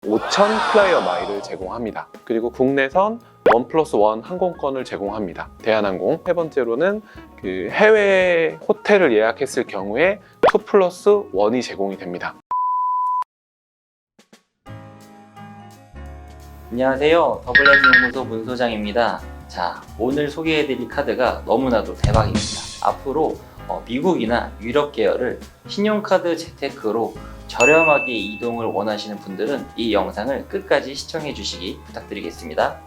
5,000 플라이어 마일을 제공합니다. 그리고 국내선 1+1 항공권을 제공합니다. 대한항공. 세 번째로는 그 해외 호텔을 예약했을 경우에 2+1이 제공이 됩니다. 안녕하세요. 더블M 연구소 문 소장입니다. 자, 오늘 소개해드릴 카드가 너무나도 대박입니다. 앞으로 미국이나 유럽 계열을 신용카드 재테크로 저렴하게 이동을 원하시는 분들은 이 영상을 끝까지 시청해 주시기 부탁드리겠습니다.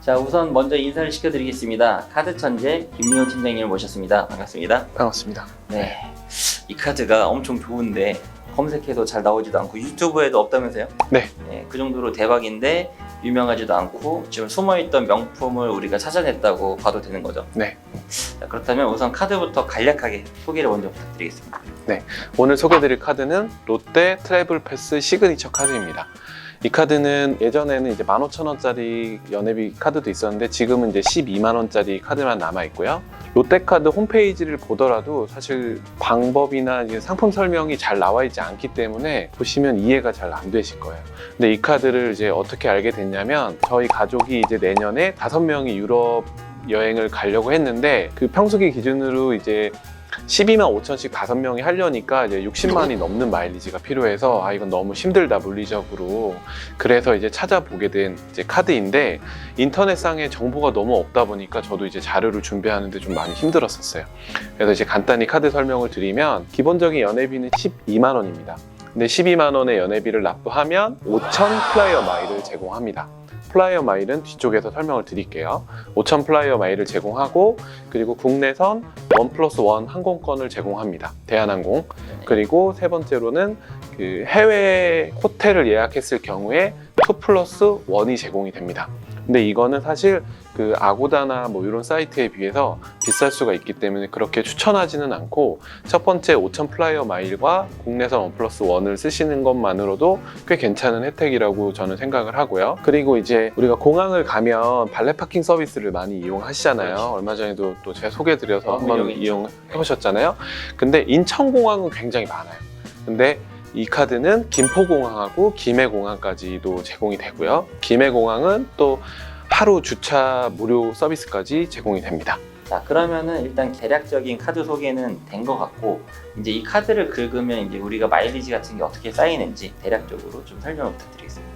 자, 우선 먼저 인사를 시켜드리겠습니다. 카드 천재 김민호 팀장님을 모셨습니다. 반갑습니다. 반갑습니다. 네, 이 카드가 엄청 좋은데 검색해도 잘 나오지도 않고 유튜브에도 없다면서요? 네. 네, 그 정도로 대박인데 유명하지도 않고 지금 숨어있던 명품을 우리가 찾아냈다고 봐도 되는 거죠? 네. 자, 그렇다면 우선 카드부터 간략하게 소개를 먼저 부탁드리겠습니다. 오늘 소개해드릴 카드는 롯데 트래블 패스 시그니처 카드입니다. 이 카드는 예전에는 이제 15,000원짜리 연회비 카드도 있었는데 지금은 이제 12만원짜리 카드만 남아있고요. 롯데카드 홈페이지를 보더라도 사실 방법이나 이제 상품 설명이 잘 나와 있지 않기 때문에 보시면 이해가 잘 안 되실 거예요. 근데 이 카드를 이제 어떻게 알게 됐냐면 저희 가족이 이제 내년에 5명이 유럽 여행을 가려고 했는데 그 평소기 기준으로 이제 12만 5천씩 5명이 하려니까 이제 60만이 넘는 마일리지가 필요해서 이건 너무 힘들다 물리적으로. 그래서 이제 찾아보게 된 이제 카드인데 인터넷상에 정보가 너무 없다 보니까 저도 이제 자료를 준비하는데 좀 많이 힘들었었어요. 그래서 이제 간단히 카드 설명을 드리면 기본적인 연회비는 12만 원입니다. 근데 12만 원의 연회비를 납부하면 5,000 플라이어 마일을 제공합니다. 플라이어 마일은 뒤쪽에서 설명을 드릴게요. 5,000 플라이어 마일을 제공하고 그리고 국내선 1+1 항공권을 제공합니다. 대한항공. 그리고 세 번째로는 그 해외 호텔을 예약했을 경우에 2+1이 제공이 됩니다. 근데 이거는 사실 그 아고다나 뭐 이런 사이트에 비해서 비쌀 수가 있기 때문에 그렇게 추천하지는 않고 첫 번째 5,000 플라이어 마일과 국내선 1+1을 쓰시는 것만으로도 꽤 괜찮은 혜택이라고 저는 생각을 하고요. 그리고 이제 우리가 공항을 가면 발렛 파킹 서비스를 많이 이용하시잖아요. 그렇지. 얼마 전에도 또 제가 소개해드려서 한번 여기 이용해 보셨잖아요. 근데 인천공항은 굉장히 많아요. 근데 이 카드는 김포공항하고 김해공항까지도 제공이 되고요. 김해공항은 또 하루 주차 무료 서비스까지 제공이 됩니다. 자, 그러면은 일단 대략적인 카드 소개는 된 것 같고 이제 이 카드를 긁으면 이제 우리가 마일리지 같은 게 어떻게 쌓이는지 대략적으로 좀 설명을 부탁드리겠습니다.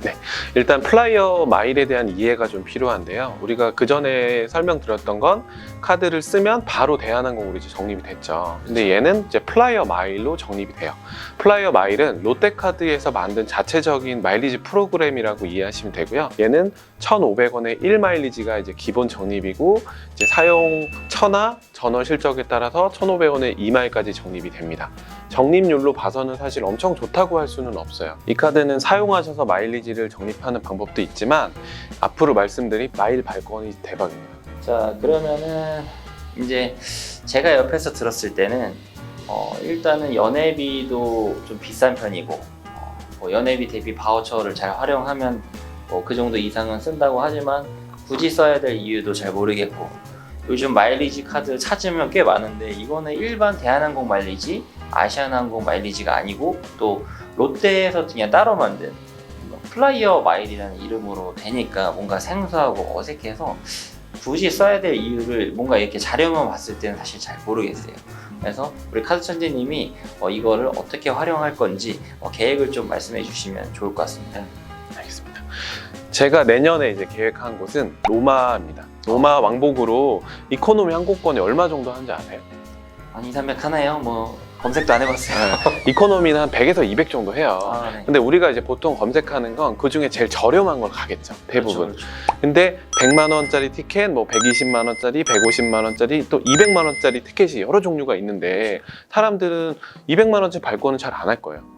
일단 플라이어 마일에 대한 이해가 좀 필요한데요. 우리가 그 전에 설명드렸던 건 카드를 쓰면 바로 대한항공으로 이제 적립이 됐죠. 근데 얘는 이제 플라이어 마일로 적립이 돼요. 플라이어 마일은 롯데카드에서 만든 자체적인 마일리지 프로그램이라고 이해하시면 되고요. 얘는 1,500원의 1마일리지가 이제 기본 적립이고 이제 사용 처나 전월 실적에 따라서 1,500원의 2마일까지 적립이 됩니다. 적립률로 봐서는 사실 엄청 좋다고 할 수는 없어요. 이 카드는 사용하셔서 마일리지를 적립하는 방법도 있지만 앞으로 말씀드릴 마일 발권이 대박입니다. 자, 그러면은 이제 제가 옆에서 들었을 때는 일단은 연회비도 좀 비싼 편이고 뭐 연회비 대비 바우처를 잘 활용하면 그 정도 이상은 쓴다고 하지만 굳이 써야 될 이유도 잘 모르겠고 요즘 마일리지 카드 찾으면 꽤 많은데 이거는 일반 대한항공 마일리지, 아시아나항공 마일리지가 아니고 또 롯데에서 그냥 따로 만든 플라이어 마일이라는 이름으로 되니까 뭔가 생소하고 어색해서 굳이 써야 될 이유를 뭔가 이렇게 자료만 봤을 때는 사실 잘 모르겠어요. 그래서 우리 카드 천재님이 이거를 어떻게 활용할 건지 계획을 좀 말씀해 주시면 좋을 것 같습니다. 알겠습니다. 제가 내년에 이제 계획한 곳은 로마입니다. 로마 왕복으로 이코노미 항공권이 얼마 정도 하는지 아세요? 한 2, 300 하나요? 뭐 검색도 안 해봤어요. 이코노미는 한 100에서 200 정도 해요. 네. 근데 우리가 이제 보통 검색하는 건 그 중에 제일 저렴한 걸 가겠죠. 대부분. 그렇죠. 근데 100만 원짜리 티켓, 뭐 120만 원짜리, 150만 원짜리, 또 200만 원짜리 티켓이 여러 종류가 있는데 사람들은 200만 원짜리 발권은 잘 안 할 거예요.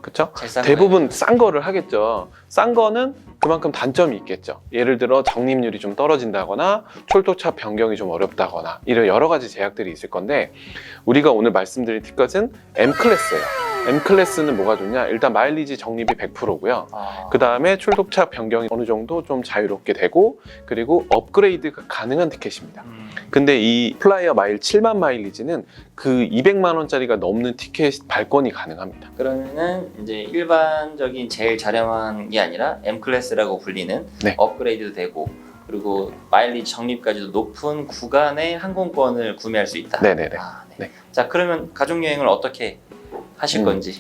그렇죠? 대부분 싼 거를 하겠죠. 싼 거는 그만큼 단점이 있겠죠. 예를 들어 적립률이 좀 떨어진다거나 출도차 변경이 좀 어렵다거나 이런 여러 가지 제약들이 있을 건데 우리가 오늘 말씀드릴 티켓은 M클래스예요. M 클래스는 뭐가 좋냐? 일단 마일리지 적립이 100%고요. 그 다음에 출독차 변경이 어느 정도 좀 자유롭게 되고, 그리고 업그레이드가 가능한 티켓입니다. 근데 이 플라이어 마일 7만 마일리지는 그 200만 원짜리가 넘는 티켓 발권이 가능합니다. 그러면은 이제 일반적인 제일 저렴한 게 아니라 M 클래스라고 불리는 네. 업그레이드도 되고, 그리고 마일리지 적립까지도 높은 구간의 항공권을 구매할 수 있다. 네네네. 네. 네. 자, 그러면 가족 여행을 어떻게 하실 건지.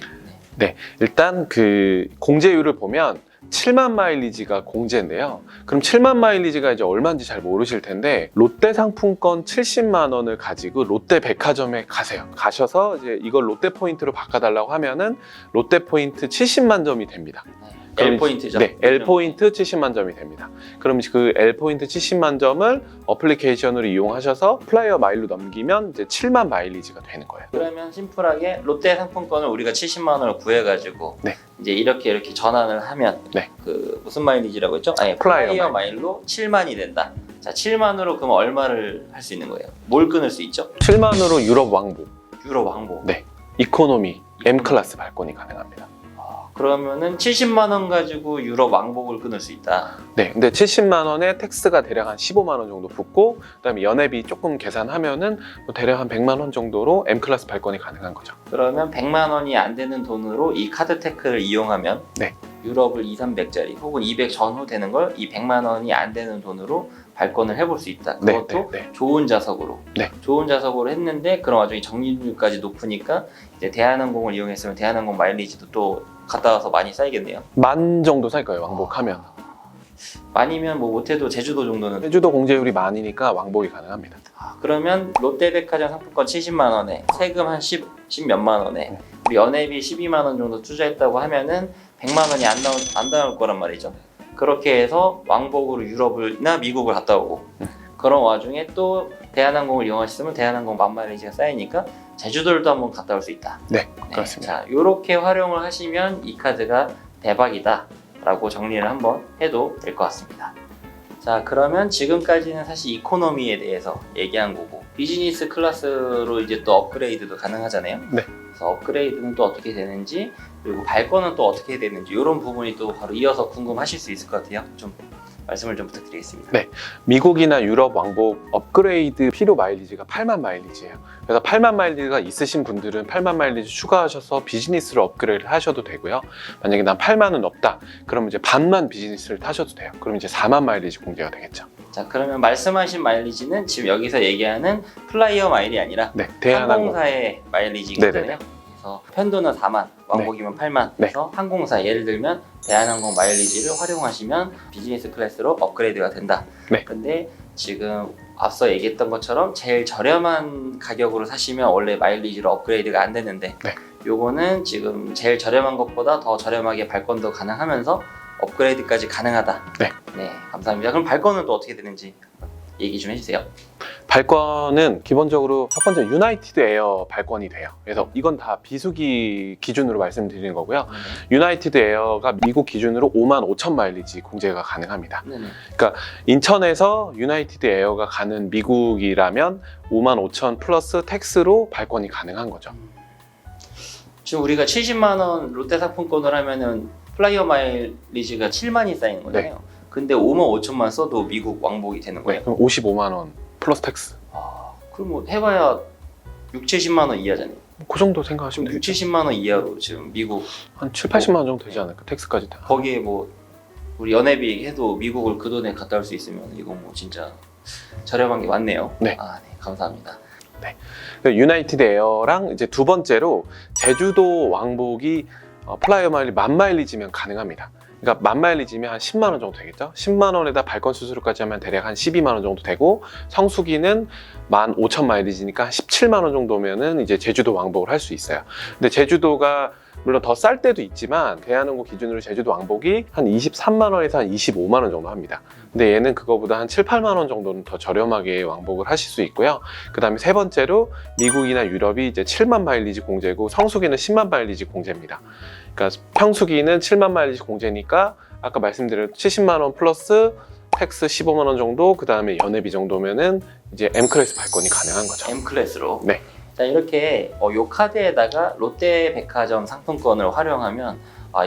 일단 그 공제율을 보면 7만 마일리지가 공제인데요. 그럼 7만 마일리지가 이제 얼마인지 잘 모르실 텐데, 롯데 상품권 70만 원을 가지고 롯데 백화점에 가세요. 가셔서 이제 이걸 롯데 포인트로 바꿔달라고 하면은 롯데 포인트 70만 점이 됩니다. L 포인트죠. 네, L 포인트 70만 점이 됩니다. 그럼 그 L 포인트 70만 점을 어플리케이션으로 이용하셔서 플라이어 마일로 넘기면 이제 7만 마일리지가 되는 거예요. 그러면 심플하게 롯데 상품권을 우리가 70만 원을 구해가지고 네. 이제 이렇게 전환을 하면 네. 그 무슨 마일리지라고 했죠? 아니, 플라이어 플라이어 마일로 7만이 된다. 자, 7만으로 그럼 얼마를 할 수 있는 거예요? 뭘 끊을 수 있죠? 7만으로 유럽 왕복, 유럽 왕복. 네. 이코노미, M 클래스 발권이 가능합니다. 그러면은 70만 원 가지고 유럽 왕복을 끊을 수 있다. 네, 근데 70만 원에 텍스가 대략 한 15만 원 정도 붙고, 그다음에 연회비 조금 계산하면은 뭐 대략 한 100만 원 정도로 M 클래스 발권이 가능한 거죠. 그러면 100만 원이 안 되는 돈으로 이 카드 테크를 이용하면 네. 유럽을 2, 300짜리 혹은 200 전후 되는 걸 이 100만 원이 안 되는 돈으로 발권을 해볼 수 있다. 그것도 네. 좋은 자석으로. 네. 좋은 자석으로 했는데 그런 와중에 적립률까지 높으니까 이제 대한항공을 이용했으면 대한항공 마일리지도 또 갔다 와서 많이 쌓이겠네요. 만 정도 살 거예요, 왕복하면. 만이면 뭐 못해도 제주도 정도는. 제주도 공제율이 만이니까 왕복이 가능합니다. 그러면 롯데백화점 상품권 70만 원에 세금 한 10 몇만 원에 우리 연회비 12만 원 정도 투자했다고 하면은 100만 원이 안 나올 거란 말이죠. 그렇게 해서 왕복으로 유럽이나 미국을 갔다 오고 그런 와중에 또 대한항공을 이용하셨으면 대한항공 만 마일리지가 쌓이니까 제주도를 한번 갔다 올 수 있다. 네, 그렇습니다. 자, 이렇게 활용을 하시면 이 카드가 대박이다 라고 정리를 한번 해도 될 것 같습니다. 자, 그러면 지금까지는 사실 이코노미에 대해서 얘기한 거고 비즈니스 클래스로 이제 또 업그레이드도 가능하잖아요. 네. 그래서 업그레이드는 또 어떻게 되는지, 그리고 발권은 또 어떻게 해야 되는지 이런 부분이 또 바로 이어서 궁금하실 수 있을 것 같아요. 좀 말씀을 좀 부탁드리겠습니다. 네. 미국이나 유럽 왕복 업그레이드 필요 마일리지가 8만 마일리지예요. 그래서 8만 마일리지가 있으신 분들은 8만 마일리지 추가하셔서 비즈니스를 업그레이드 하셔도 되고요. 만약에 난 8만은 없다, 그러면 이제 반만 비즈니스를 타셔도 돼요. 그럼 이제 4만 마일리지 공제가 되겠죠. 자, 그러면 말씀하신 마일리지는 지금 여기서 얘기하는 플라이어 마일이 아니라 네, 대한항공. 항공사의 마일리지잖아요. 네네네. 그래서 편도는 4만, 왕복이면 8만. 네. 그래서 항공사 예를 들면 대한항공 마일리지를 활용하시면 비즈니스 클래스로 업그레이드가 된다. 네. 근데 지금 앞서 얘기했던 것처럼 제일 저렴한 가격으로 사시면 원래 마일리지로 업그레이드가 안 되는데 네. 요거는 지금 제일 저렴한 것보다 더 저렴하게 발권도 가능하면서 업그레이드까지 가능하다. 네. 네, 감사합니다. 그럼 발권은 또 어떻게 되는지 얘기 좀 해주세요. 발권은 기본적으로 첫 번째 유나이티드 에어 발권이 돼요. 그래서 이건 다 비수기 기준으로 말씀드리는 거고요. 유나이티드 에어가 미국 기준으로 5만 5천 마일리지 공제가 가능합니다. 네네. 인천에서 유나이티드 에어가 가는 미국이라면 5만 5천 플러스 텍스로 발권이 가능한 거죠. 지금 우리가 70만 원 롯데 상품권을 하면은 플라이어 마일리지가 7만이 쌓이는 거잖아요. 네. 근데 5만 5천만 써도 미국 왕복이 되는 거예요. 그럼 55만 원 플러스 텍스. 그럼 뭐 해봐야 6, 70만 원 이하잖아요. 그 정도 지금 생각하시면 6, 되죠. 70만 원 이하로 지금 미국 한 7, 80만 원 정도 되지 않을까? 텍스까지 다. 거기에 뭐 우리 연회비 해도 미국을 그 돈에 갔다 올 수 있으면 이거 뭐 진짜 저렴한 게 많네요. 네. 네, 감사합니다. 유나이티드 에어랑 이제 두 번째로 제주도 왕복이 플라이어 마일리 만 마일리지면 가능합니다. 그러니까 만 마일리지면 한 10만 원 정도 되겠죠. 10만 원에다 발권 수수료까지 하면 대략 한 12만 원 정도 되고, 성수기는 15,000 마일리지니까 한 17만 원 정도면은 이제 제주도 왕복을 할 수 있어요. 근데 제주도가 물론 더 쌀 때도 있지만 대한항공 기준으로 제주도 왕복이 한 23만 원에서 한 25만 원 정도 합니다. 근데 얘는 그거보다 한 7, 8만 원 정도는 더 저렴하게 왕복을 하실 수 있고요. 그 다음에 세 번째로 미국이나 유럽이 이제 7만 마일리지 공제고 성수기는 10만 마일리지 공제입니다. 그러니까 평수기는 7만 마일리지 공제니까 아까 말씀드린 70만 원 플러스 텍스 15만 원 정도, 그 다음에 연회비 정도면은 이제 M 클래스 발권이 가능한 거죠. M 클래스로. 네. 자, 이렇게 요 카드에다가 롯데백화점 상품권을 활용하면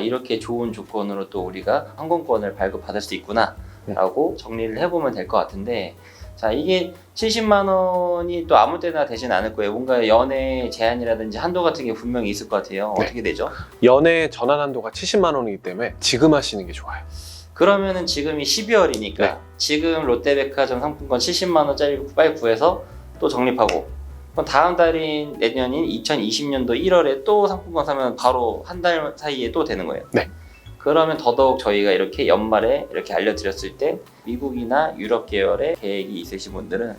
이렇게 좋은 조건으로 또 우리가 항공권을 발급받을 수 있구나 라고 정리를 해보면 될 것 같은데, 자, 이게 70만 원이 또 아무 때나 되진 않을 거예요. 뭔가 연회 제한이라든지 한도 같은 게 분명히 있을 것 같아요. 네. 어떻게 되죠? 연애 전환 한도가 70만 원이기 때문에 지금 하시는 게 좋아요. 그러면은 지금이 12월이니까 네. 지금 롯데백화점 상품권 70만 원짜리 빨리 구해서 또 적립하고, 그럼 다음 달인 내년인 2020년도 1월에 또 상품권 사면 바로 한 달 사이에 또 되는 거예요. 네. 그러면 더더욱 저희가 이렇게 연말에 이렇게 알려드렸을 때 미국이나 유럽 계열의 계획이 있으신 분들은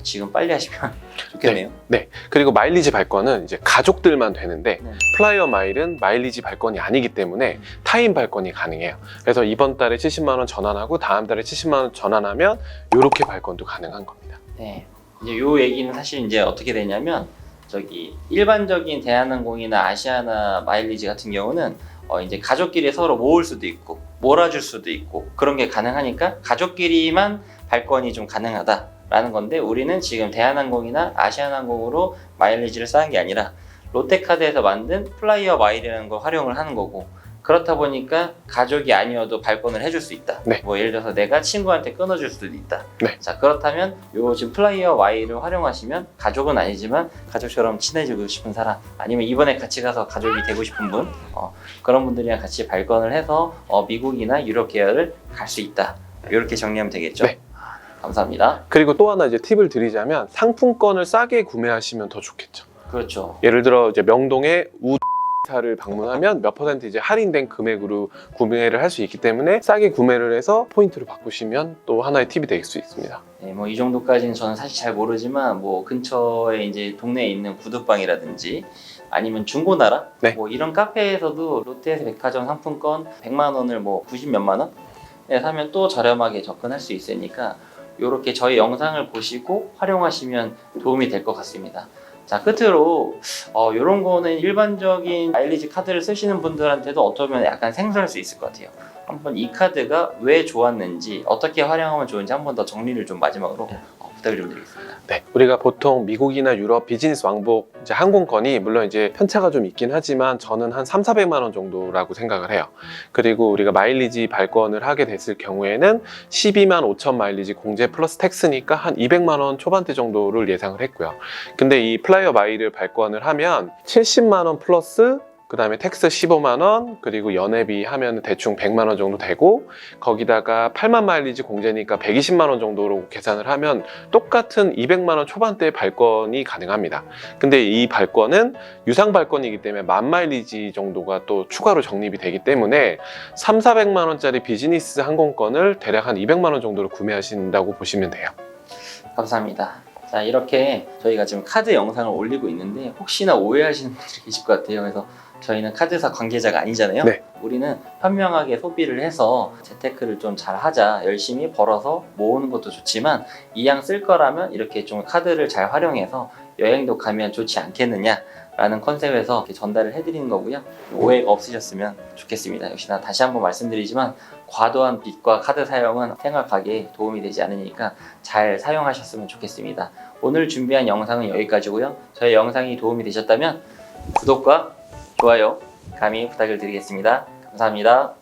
지금 빨리 하시면 좋겠네요. 네. 그리고 마일리지 발권은 이제 가족들만 되는데 네. 플라이어 마일은 마일리지 발권이 아니기 때문에 타인 발권이 가능해요. 그래서 이번 달에 70만 원 전환하고 다음 달에 70만 원 전환하면 이렇게 발권도 가능한 겁니다. 네. 이제 요 얘기는 사실 이제 어떻게 되냐면, 저기 일반적인 대한항공이나 아시아나 마일리지 같은 경우는 이제 가족끼리 서로 모을 수도 있고 몰아줄 수도 있고 그런 게 가능하니까 가족끼리만 발권이 좀 가능하다라는 건데, 우리는 지금 대한항공이나 아시아나항공으로 마일리지를 쌓은 게 아니라 롯데카드에서 만든 플라이어 마일이라는 걸 활용을 하는 거고, 그렇다 보니까 가족이 아니어도 발권을 해줄 수 있다. 네. 뭐 예를 들어서 내가 친구한테 끊어줄 수도 있다. 네. 자, 그렇다면 요 지금 플라이어 마일을 활용하시면 가족은 아니지만 가족처럼 친해지고 싶은 사람, 아니면 이번에 같이 가서 가족이 되고 싶은 분, 그런 분들이랑 같이 발권을 해서 미국이나 유럽 계열을 갈 수 있다. 이렇게 정리하면 되겠죠? 네. 감사합니다. 그리고 또 하나 이제 팁을 드리자면 상품권을 싸게 구매하시면 더 좋겠죠. 그렇죠. 예를 들어 이제 명동의 우사를 방문하면 몇 퍼센트 이제 할인된 금액으로 구매를 할 수 있기 때문에 싸게 구매를 해서 포인트를 바꾸시면 또 하나의 팁이 될 수 있습니다. 네, 뭐 이 정도까지는 저는 사실 잘 모르지만, 뭐 근처에 이제 동네에 있는 구두방이라든지 아니면 중고나라, 네. 뭐 이런 카페에서도 롯데백화점 상품권 100만 원을 뭐 90 몇만 원에 사면 또 저렴하게 접근할 수 있으니까 이렇게 저희 영상을 보시고 활용하시면 도움이 될 것 같습니다. 자, 끝으로 이런 거는 일반적인 마일리지 카드를 쓰시는 분들한테도 어쩌면 약간 생소할 수 있을 것 같아요. 한번 이 카드가 왜 좋았는지, 어떻게 활용하면 좋은지 한 번 더 정리를 좀 마지막으로 부탁을 좀 드리겠습니다. 네, 우리가 보통 미국이나 유럽 비즈니스 왕복 이제 항공권이 물론 이제 편차가 좀 있긴 하지만 저는 한 3,400만 원 정도라고 생각을 해요. 그리고 우리가 마일리지 발권을 하게 됐을 경우에는 12만 5천 마일리지 공제 플러스 텍스니까 한 200만 원 초반대 정도를 예상을 했고요. 근데 이 플라이어 마일을 발권을 하면 70만 원 플러스 그 다음에 텍스 15만 원, 그리고 연회비 하면 대충 100만 원 정도 되고, 거기다가 8만 마일리지 공제니까 120만 원 정도로 계산을 하면 똑같은 200만 원 초반대의 발권이 가능합니다. 근데 이 발권은 유상 발권이기 때문에 만 마일리지 정도가 또 추가로 적립이 되기 때문에 3,400만 원짜리 비즈니스 항공권을 대략 한 200만 원 정도로 구매하신다고 보시면 돼요. 감사합니다. 자, 이렇게 저희가 지금 카드 영상을 올리고 있는데 혹시나 오해하시는 분들이 계실 것 같아요. 그래서 저희는 카드사 관계자가 아니잖아요. 네. 우리는 현명하게 소비를 해서 재테크를 좀 잘 하자, 열심히 벌어서 모으는 것도 좋지만 이왕 쓸 거라면 이렇게 좀 카드를 잘 활용해서 여행도 가면 좋지 않겠느냐 라는 컨셉에서 이렇게 전달을 해드리는 거고요. 오해가 없으셨으면 좋겠습니다. 역시나 다시 한번 말씀드리지만 과도한 빚과 카드 사용은 생활 가게에 도움이 되지 않으니까 잘 사용하셨으면 좋겠습니다. 오늘 준비한 영상은 여기까지고요. 저희 영상이 도움이 되셨다면 구독과 좋아요 감히 부탁을 드리겠습니다. 감사합니다.